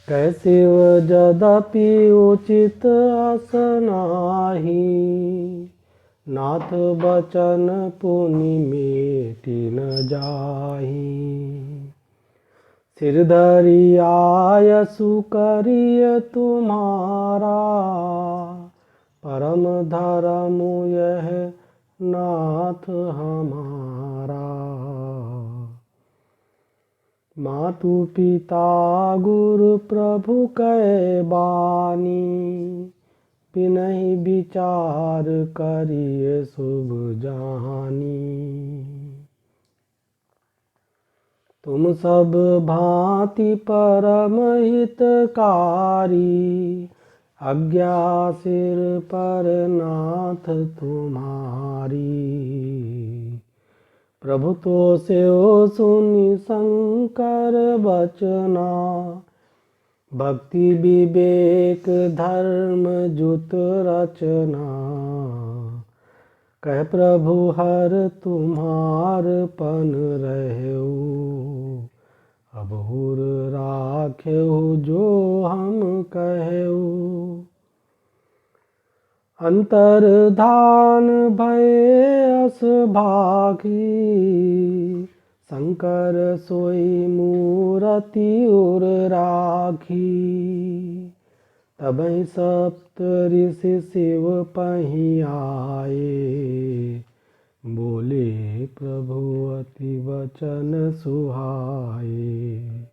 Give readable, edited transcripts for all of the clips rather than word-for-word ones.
कैसिव जदपि उचित असनाही, नाथ बचन पुनि मेटि न जाही। सिरधरि आयसु करिय तुम्हारा, परम धर्म यह नाथ हमारा। मातु पिता गुरु प्रभु कै बानी, बिनहि विचार करिय शुभ जानी। तुम सब भांति परम हितकारी, आज्ञा सिर पर नाथ तुम्हारी। प्रभु तो सेओ सुनि शंकर बचना, भक्ति विवेक धर्म जुत रचना। कह प्रभु हर तुम्हार पन रहेऊ, अब हुर राखेऊ जो हम कहेऊ। अंतर्धान भय अस भागी, शंकर सोई मूरति उर राखी। तबहि सप्त ऋषि शिव पहि आए, बोले प्रभु अति वचन सुहाए।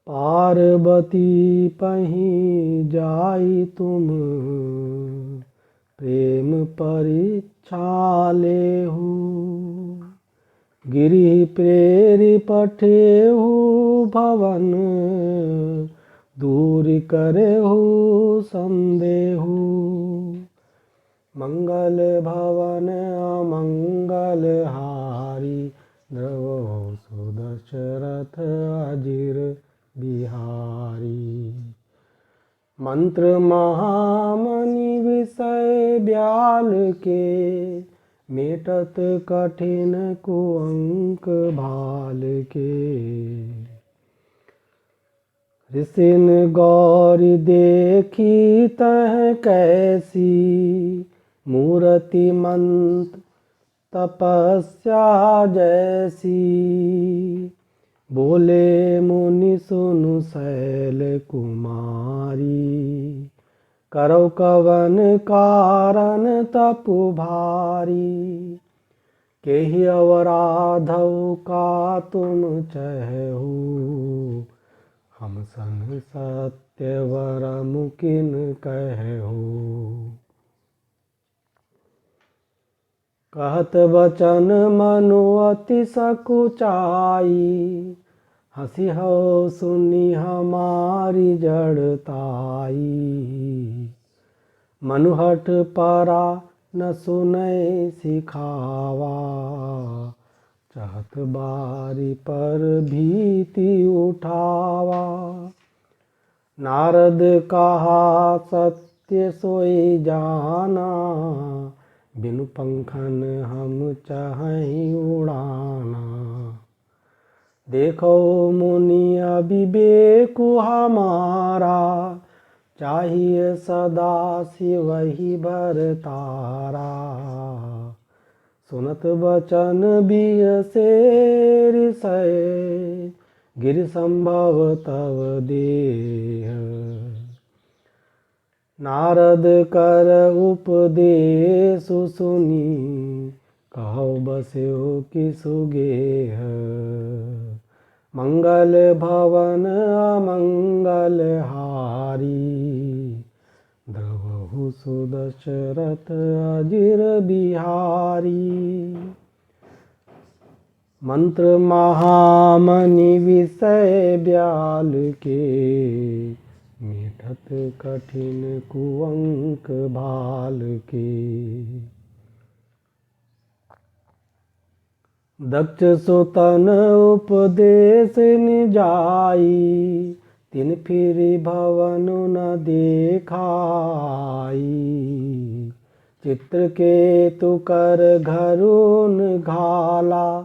पार्वती पहि जाई तुम, प्रेम परीक्षा लेहु। गिरि प्रेरि पठेहु भवन, दूर करेहु संदेहु। मंगल भवन अमंगल हारी, द्रवहु सुदशरथ अजिर बिहारी। मंत्र महामणि विषय ब्याल के, मेटत कठिन कुअंक भाल के। ऋषिन गौरी देखी तह कैसी, मूर्ति मंत्र तपस्या जैसी। बोले मुनि सुनु शैल कुमारी, करो कवन कारण तपु भारी। केहि अवराधौ का तुम चहु, हम सन सत्य वर मुकिन कहु। कहत बचन मनु अति सकुचाई, हंसी हो सुनी हमारी जड़ताई। मनुहट परा न सुनै सिखावा, चाहत बारी पर भीति उठावा। नारद कहा सत्य सोई जाना, बिनु पंखन हम चाहें उड़ाना। देखो मुनि अविवेकु हमारा, चाहिए सदा शिव ही भरतारा। सुनत बचन बिय से ऋषय, गिरि संभव तव देह। नारद कर उपदेशु सुनी, कहो बस्यो किसु गेह। मंगल भवन अमंगल हारी, द्रवहु सुदशरथ अजिर बिहारी। मंत्र महामणि विषय ब्याल के, मेटत कठिन कुअंक भाल के। दक्ष सुतन उपदेश निजाई, तिन फिरि भवन न देखाई। चित्रकेतु कर घरुन घाला,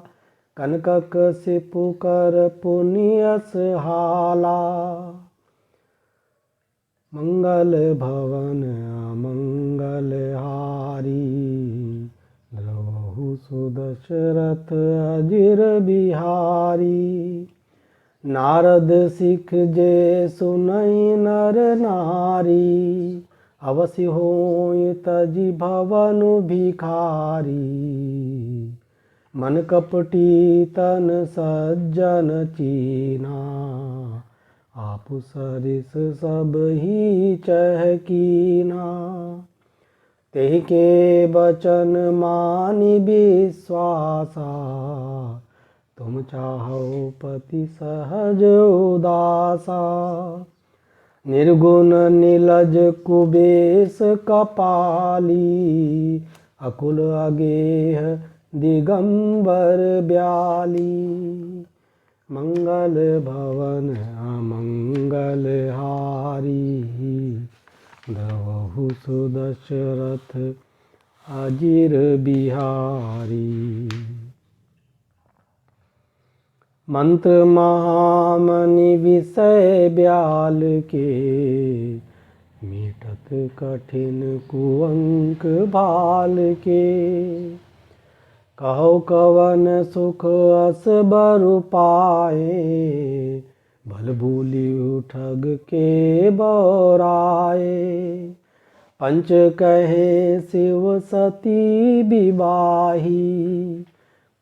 कनकक सिपु कर पुनियस हाला। मंगल भवन अमंगल हारी, द्रवहु सुदशरथ अजिर बिहारी। नारद सिख जे सुनई नर नारी, अवसि होय तजि भवनु भिखारी। मन कपटी तन सज्जन चीना, आपु सरिस सब ही चहकीना। तेहि के बचन मानि विश्वासा, तुम चाहो पति सहज उदासा। निर्गुण निलज कुबेश कपाली, अकुल अगेह दिगंबर ब्याली। मंगल भवन अमंगल हारी, द्रवहु सुदशरथ अजिर बिहारी। मंत्र महामनि विषय ब्याल के, मीटत कठिन कुअंक भाल के। कहो कवन सुख अस बरु पाए, भल भूलि ठग के बौराए। पंच कहे शिव सती विवाही,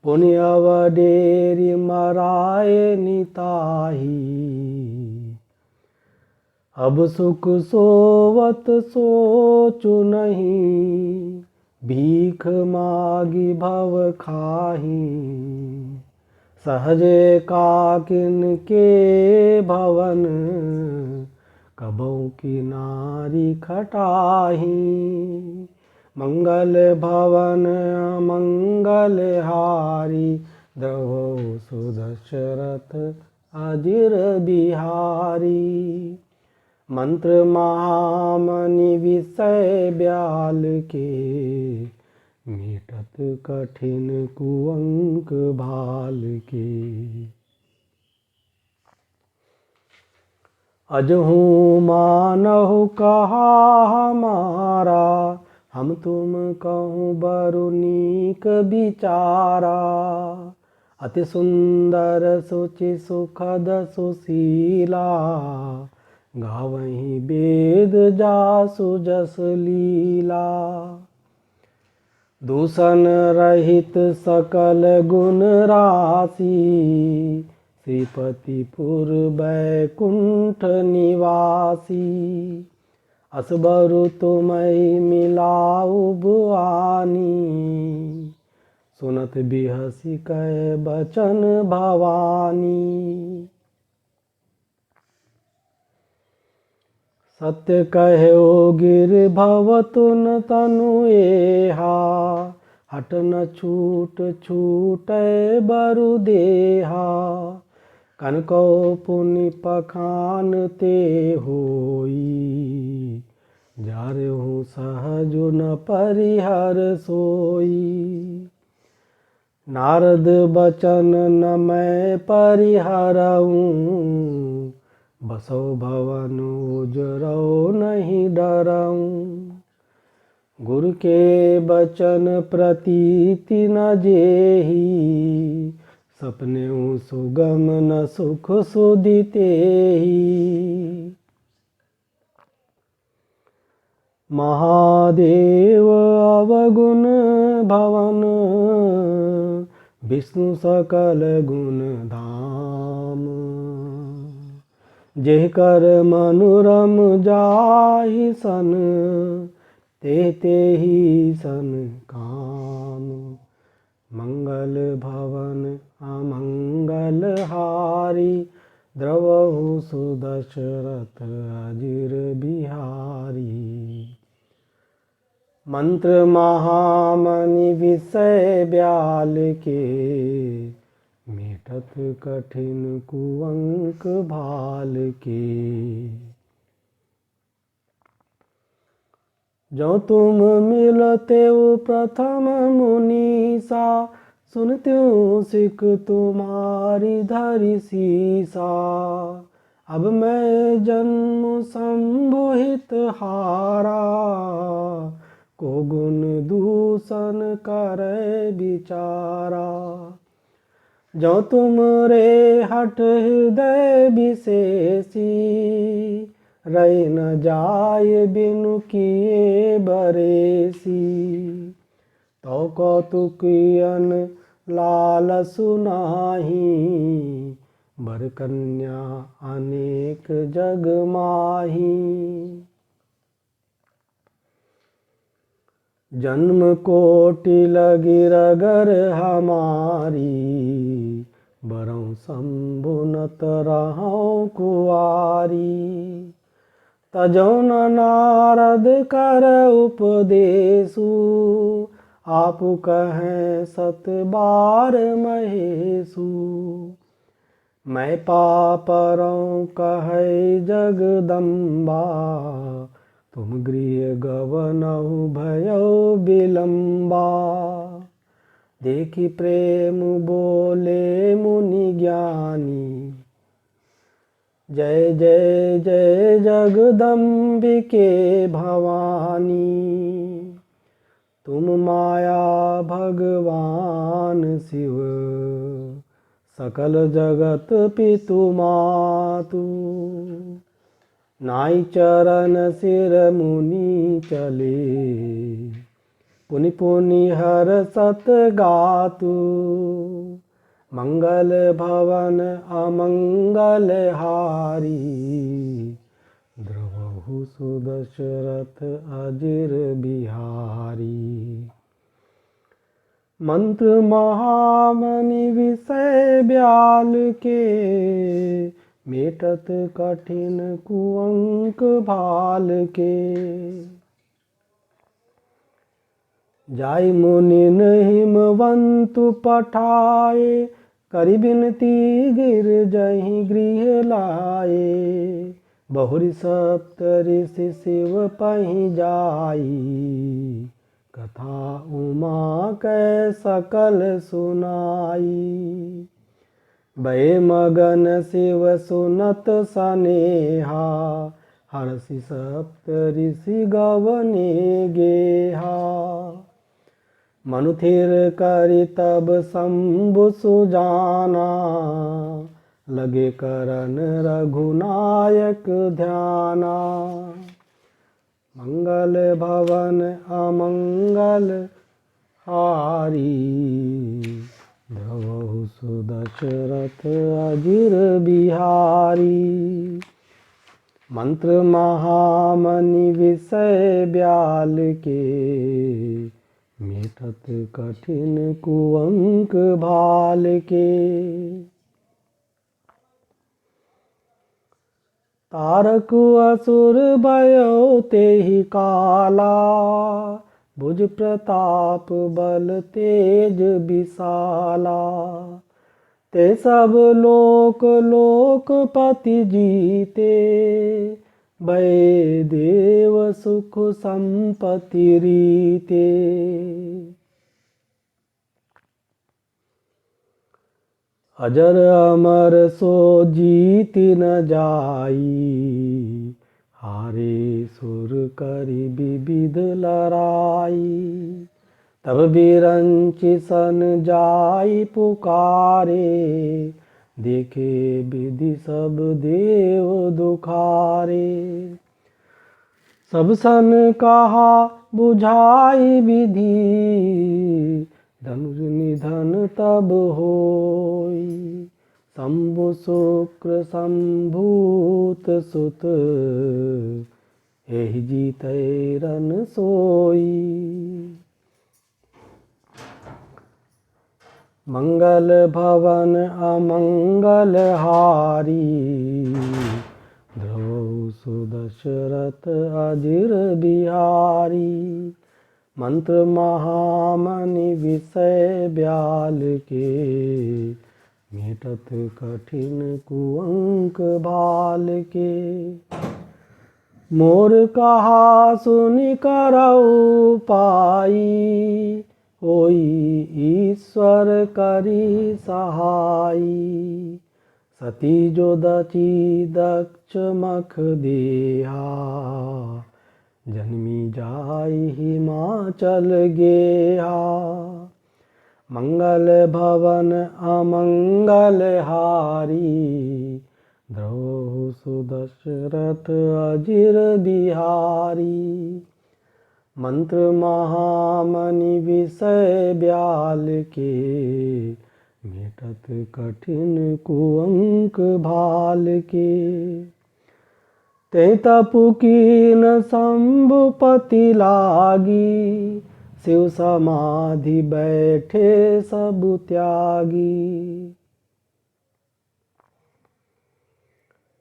पुण्य अवडेरि मराए निताही। अब सुख सोवत सोचु नहीं, भीख मागी भव खाही। सहजे काकिन के भवन, कबहु की नारी खटाही। मंगल भवन अमंगल हारी, द्रवहु सुदशरथ अजिर बिहारी। मंत्र महामनि विषय ब्याल के, मीटत कठिन कुअंक भाल के। अजहू मानहु कहा हमारा, हम तुम कहूँ बरु नीक बिचारा। अति सुंदर सुचि सुखद सुशीला, गावहीं वेद जासु जस लीला। दूषण रहित सकल गुण राशि, श्रीपति पुर बैकुंठ निवासी। असबरु तुमहि मिलाउ बुआनी, सुनत बिहसी कह बचन भवानी। सत्य कहो गिर भव तुन तनु एहा, हट न छूट छूटै बरु देहा। कनको पुनि पखान ते होई, जारहु सहजु न परिहर सोई। नारद बचन न मैं परिहरऊँ, बसो भवन उजरौ नहीं डरऊँ। गुरु के बचन प्रतीति न जेही, सपने सुगम न सुख सुधि तेहि। महादेव अवगुण भवन, विष्णु सकल गुण धाम। जेह कर मनुरम जाहि सन, ते तेहि सन काम। मंगल भवन अमंगल हारी, द्रवहु सुदशरथ अजिर बिहारी। मंत्र महामनि विषय ब्याल के, मीटत कठिन कुअंक भाल के। जो तुम मिलते प्रथम मुनीसा, सुनत्यूं सिख तुम्हारी धरि सीसा। अब मैं जन्म संबोहित हारा, को गुण दूषण करे बिचारा। जो तुम रे हठ हृदय विशेषी, रही न जाय बिनु किए बरेसी। तो कौतुकियन लाल सुनाही, बर कन्या अनेक जग माही। जन्म कोटि लगी रगर हमारी, बरौं संभुनत रहौं कुआरी। तजौ न नारद कर उपदेशु, आप कहें सत बार महेशु। मैं पापरौं कहे जगदम्बा, तुम गृह गवनहु भयो विलम्बा। देखि प्रेम बोले मुनि ज्ञानी, जय जय जय जगदम्बिके भवानी। तुम माया भगवान शिव, सकल जगत पितु मातु। नाई चरण सिर मुनि चले, पुनि पुनि हर सत गातु। मंगल भवन अमंगल हारी, द्रवहु सुदशरथ अजिर बिहारी। मंत्र महामणि विषय ब्याल के, मेटत कठिन कुअंक भाल के। जाय मुनिन हिमवंतु पठाए, करि बिनती गिर जहि गृह लाए। बहुरी सप्त ऋषि शिव पहि जाई, कथा उमा कै सकल सुनाई। भय मगन शिव सुनत सनेहा, हर्षि सप्त ऋषि गवने गेहा। मनुथिर करि तब शंभु सुजाना, लगे करन रघुनायक ध्याना। मंगल भवन अमंगल हारी, द्रवहु सुदशरथ अजिर बिहारी। मंत्र महामणि विषय ब्याल के, मेटत कठिन कुअंक भाल के। तारक असुर भयो तेहि काला, भुज प्रताप बल तेज विशाला। ते सब लोक लोकपति जीते, भय देव सुख संपत्ति रीते। अजर अमर सो जीति न जाई, हारे सुर करि विविध लड़ाई। तब बिरंचि सन जाई पुकारे, देखे विधि सब देव दुखारे। सब सन कहा बुझाई विधि, धनुष निधन तब होई। शंभु शुक्र संभूत सुत, एहि जीतै रन सोई। मंगल भवन अमंगल हारी, ध्रुव सुदशरथ अजिर बिहारी। मंत्र महामणि विषय ब्याल के, मेटत कठिन कुअंक भाल के। मोर कहा सुनि करऊ पाई, होई ईश्वर करी सहाई। सती जो दची दक्ष मख देहा, जन्मी जाई हिमाचल गेहा। मंगल भवन अमंगल हारी, द्रवहु सुदशरथ अजिर बिहारी। मंत्र महामणि विषय ब्याल के, मेटत कठिन कुअंक भाल के। ते तपु कीन शंभुपति लागी, शिव समाधि बैठे सब त्यागी।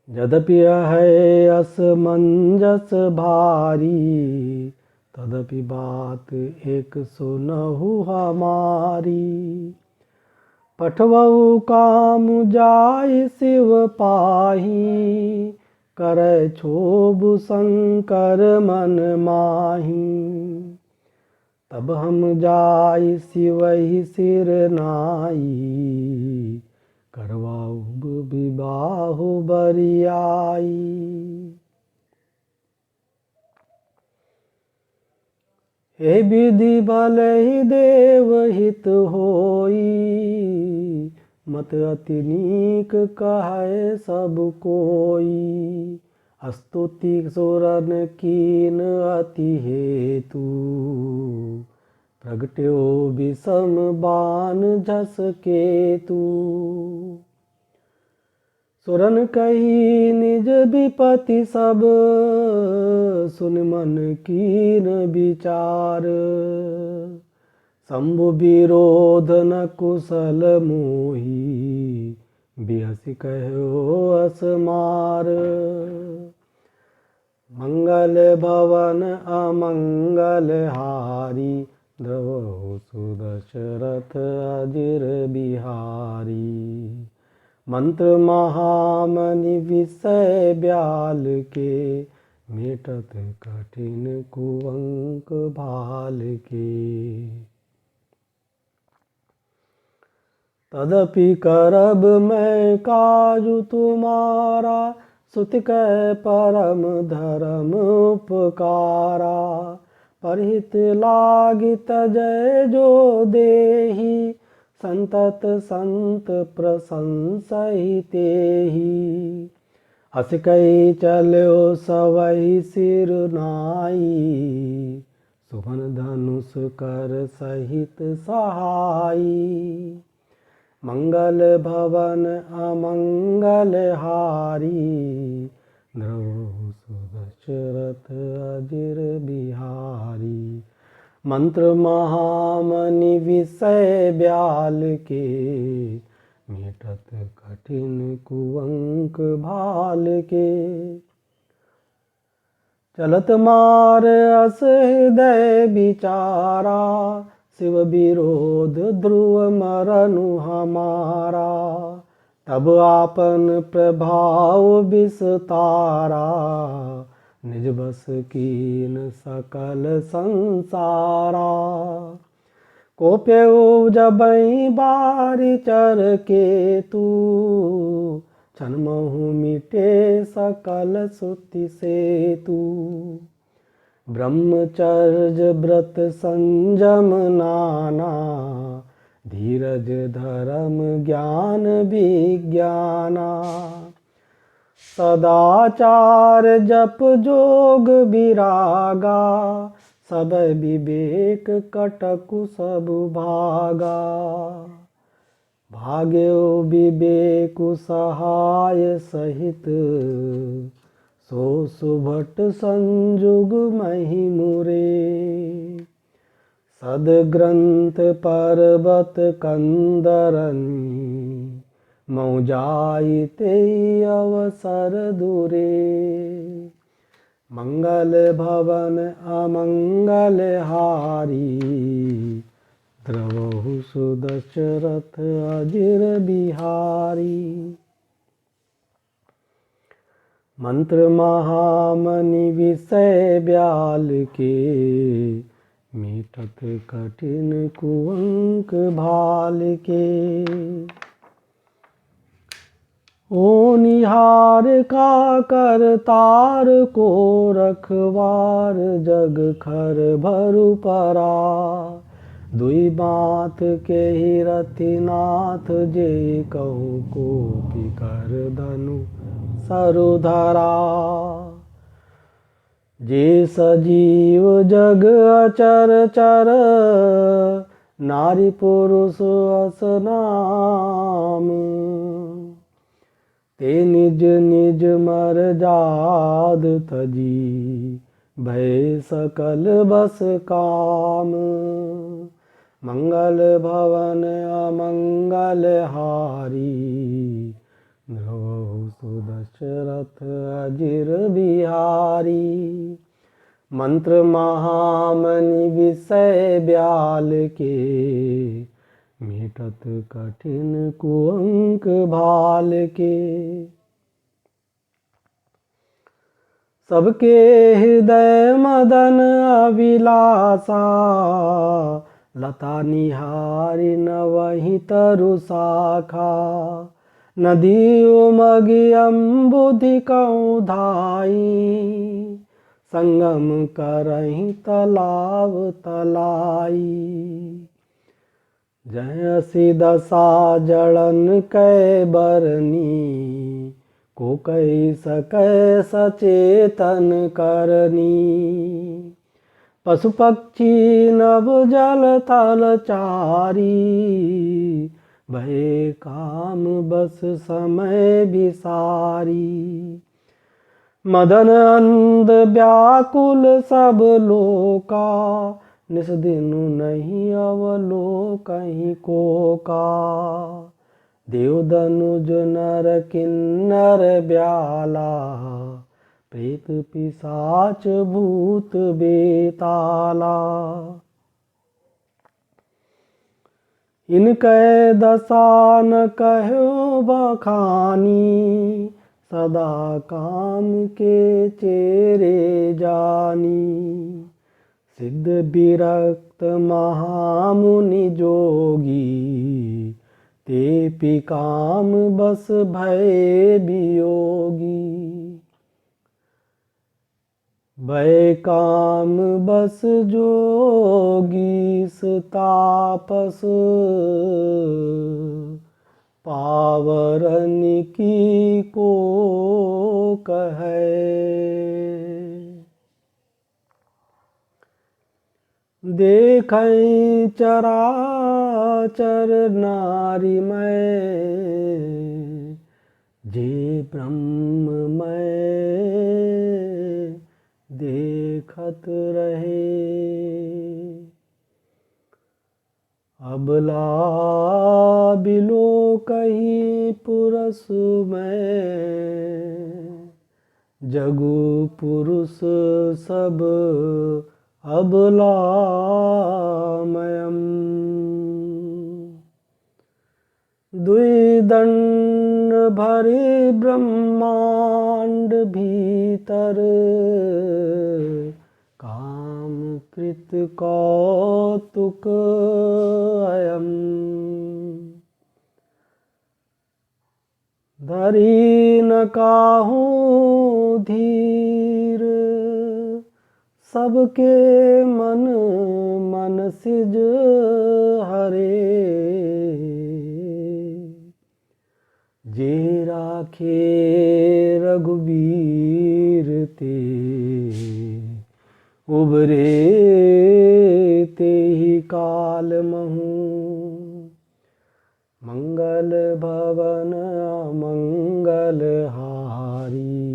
यद्यपि है असमंजस भारी, तदपि बात एक सुनहु हमारी। पठवऊ काम जाय शिव पाही, करे क्षोभ शंकर मन माही। तब हम जाय शिवहि सिर नाई, करवाऊ विवाह बरियाई। हे विधि भले देव हित होई, मत अति नीक कहे सब कोई। स्तुति सुरन कीन अति हेतु, प्रगट्यो विषम बाण झस केतु। सुरन कही निज विपति सब, सुन मन कीन विचार। शंभु विरोध न कुशल मोही, बिहसि कहो असमार। मंगल भवन अमंगल हारी, द्रवहु सुदशरथ अजिर बिहारी। मंत्र महामणि विषय ब्याल के, मेटत कठिन कुअंक भाल के। तदपि करब मैं काजु तुम्हारा, सुत कह परम धर्म उपकारा। परहित लागी तजय जो देही, संतत संत प्रशंसहि तेहि। हस कहि चल्यो सवहि सिर नाई, सुमन धनुष कर सहित सहाई। मंगल भवन अमंगल हारी, द्रवहु सुदशरथ अजिर बिहारी। मंत्र महामणि विषय ब्याल के, मेटत कठिन कुअंक भाल के। चलत मार अस हृदय विचारा, शिव विरोध ध्रुव मरनु हमारा। तब आपन प्रभाव विस्तारा, निज बस कीन सकल संसारा। कोप्यो जबहि बारि चर केतु, छनमहु मिटे सकल श्रुति सेतु। ब्रह्मचर्य व्रत संयम नाना, धीरज धर्म ज्ञान विज्ञाना। सदाचार जप जोग विरागा, सब विवेक कटकु सब भागा। भाग्यो विवेकु सहाय सहित, सो सुभट संजुग महि मुरे। सदग्रंथ पर्वत कंदरनी, मऊ जाइते अवसर दुरे। मंगल भवन अमंगल हारी, द्रवहु सुदशरथ अजिर बिहारी। मंत्र महामणि विषय ब्याल के, मीटत कठिन कुअंक भाल के। ओ निहार का करतार को रखवार जग खर भरु परा। दुई बात के ही रतिनाथ जे कहु को पिकर धनु सरुधरा। जे सजीव जग अचर चर नारी पुरुष अस नाम। ते निज निज मर जाद तजी भय सकल बस काम। मंगल भवन अमंगल हारी ध्रुव सुदशरथ अजिर बिहारी। मंत्र महामनि विषय ब्याल के मीटत कठिन कुअंक भाल के। सबके हृदय मदन अभिलाषा लता निहारी न वही तरु शाखा। नदी उमगी अम्बुधि कहूँ धाई संगम करहीं तलाव तलाई। जयसी दशा जड़न कै बरनी को कही सकै सचेतन करनी। पशु पक्षी नभ जल थल चारी भय काम बस समय बिसारी। मदन अंध व्याकुल सब लोका निस दिनु नहीं अवलोकहीं को का। देव दनुज नर किन्नर ब्याला प्रेत पिशाच भूत बेताला। इनकै दशा न कहो बखानी सदा काम के चेरे जानी। सिद्ध विरक्त महामुनि जोगी ते काम बस भय वियोगी। भय काम बस जोगी तापस पावरन की को कहे। देखै चराचर नारी मैं जे ब्रह्ममय देखत रहे। अबला बिलो कहीं पुरुष में जगु पुरुष सब अबलामयम्। द्विदंड भरे ब्रह्मांड भीतर काम कृत कौतुक अयम्। धरी न काहू धीर सबके मन मन सिज हरे। जे राखे रघुबीर ते उबरे ते ही काल महू। मंगल भवन मंगल हारी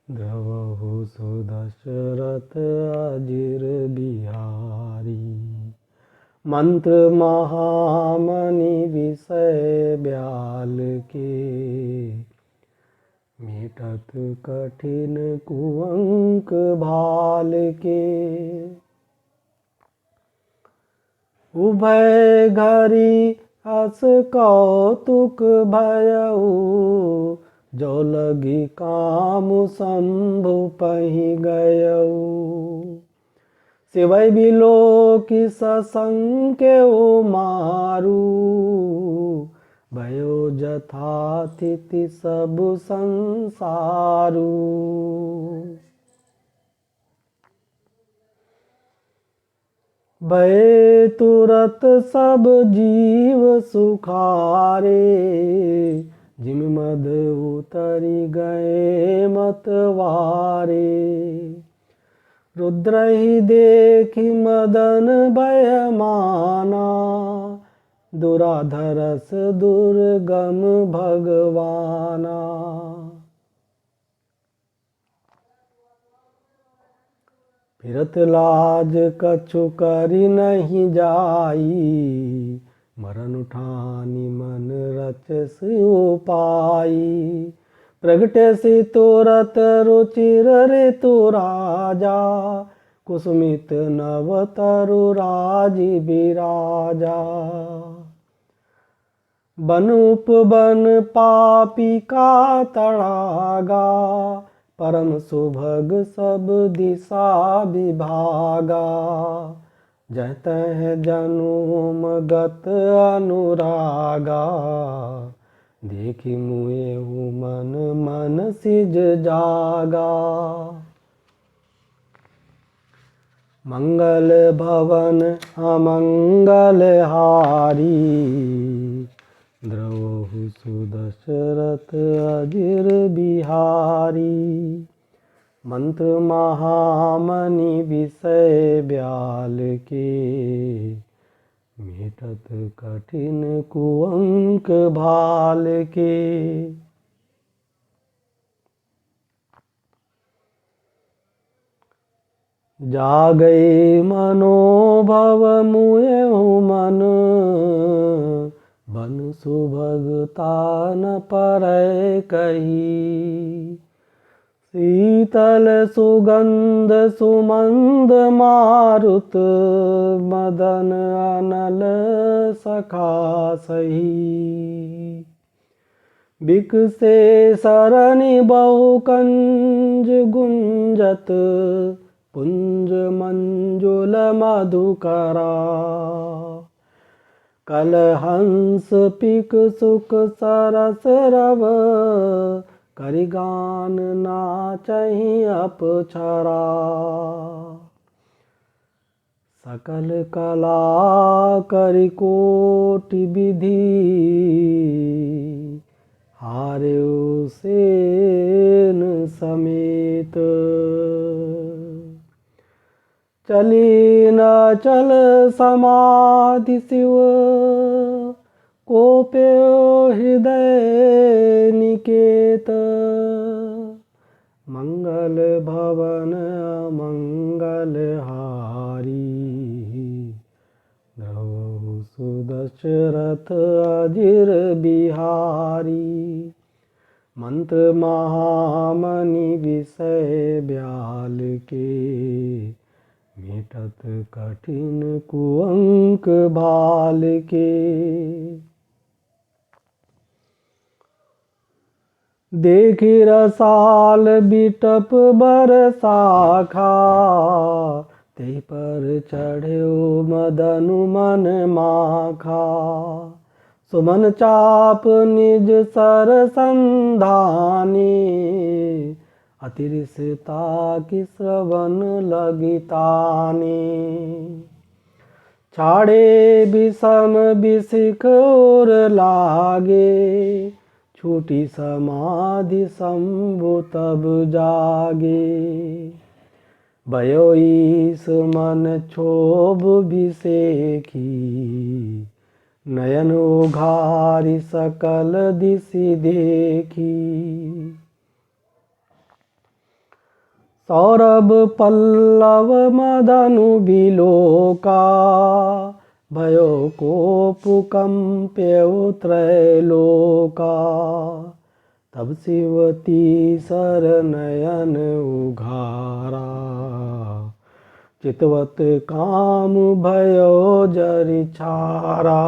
द्रवहु सुदशरथ अजिर बिहारी। मंत्र महामनि विषय ब्याल के मीटत कठिन कुअंक भाल के। उभय घरी हस कौतुक भयउ जो लगी काम शंभु पहि गयउ। सिवै बिलो की ससंके मारू भयो जथातिथि सब संसारू। भय तुरत सब जीव सुखारे जिम मद उतरी गए मतवारे। रुद्र ही देखी मदन भय माना दुराधरस दुर्गम भगवाना। फिरत लाज कछु करी नहीं जाई मरण उठानी मन रचस उपाई। प्रगटे सी तुरत रुचिर ऋतु राजा कुसुमित नव तरु राजी बिराजा। बन उपवन पापी का तड़ागा परम सुभग सब दिशा विभागा। जत है जनुम गत अनुरागा देखी मुए मन मन सिज जागा। मंगल भवन अमंगल हारी द्रवहु सुदशरथ अजिर बिहारी। मंत्र महामणि विषय ब्याल के मेटत कठिन कुअंक भाल के। जागई मनोभव मुएहु मन बन सुभगता न परय कही। शीतल सुगंध सुमंद मारुत मदन अनल सखा सही। बिकसे सरनि बहु कंज गुंजत पुंज मंजुल मधुकरा। कल हंस पिक सुख सरस रव करिगान नाचहि अपछरा। सकल कला करिकोटि विधि हार्यो सेन समेत। चली न चल समाधि शिव कोप्यो हृदय निकेत। मंगल भवन मंगल हारी द्रवहु सुदशरथ अजिर बिहारी। मंत्र महामणि विषय ब्याल के मेटत कठिन कुअंक भाल के। देखी रसाल बिटप बरसाखा ते पर चढ़्यो मदनु मन माखा। सुमन चाप निज सर संधानी अतिरिसता की श्रवण लगितानी। छाड़े विषम विशिख और लागे छूटी समाधि शंभु तब जागे। भयो ईस मन क्षोभ विषेखी नयन उघारी सकल दिशि देखी। सौरभ पल्लव मदनु बिलोका भयो कोपकंप्यउ त्रैलोका। तब शिवती सर नयन उघारा चितवत काम भयो जरि छारा।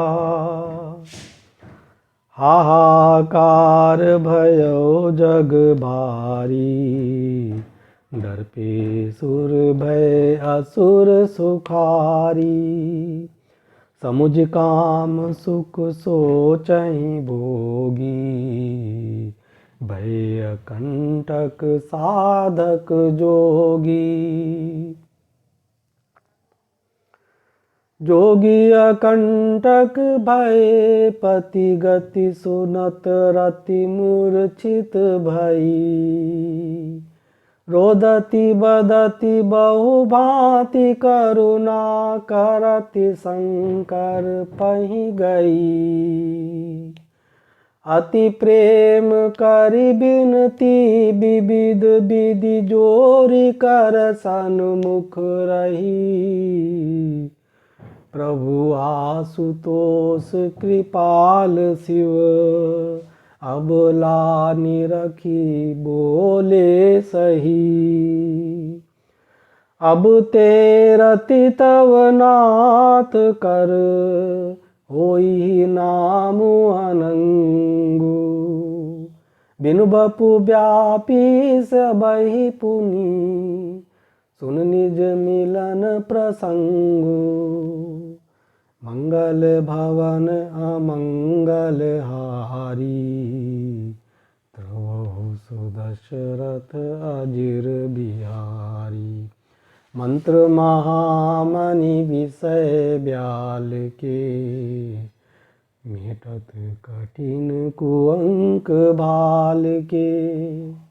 हाहाकार भयो जग भारी डर पे सुर भय असुर सुखारी। समुझ काम सुख सोचहि भोगी। भय अकंटक साधक जोगी। जोगी अकंटक भय पति गति सुनत रति मूर्छित भई। रोदति बदति बहु भांति करुणा करति शंकर पहि गई। अति प्रेम करि बिनती विविध विधि जोरि कर सन्मुख रही। प्रभु आशुतोष कृपाल शिव अबला निरखी बोले सही। अब ते रति तव नाथ कर होई नाम अनंगु। बिनु बपु व्यापी सबहि पुनि सुन निज मिलन प्रसंगु। मंगल भवन अमंगल हारी। त्रवहु सुदशरथ अजिर बिहारी। मंत्र महामणि विषय ब्याल के। मिटत कठिन कुअंक भाल के।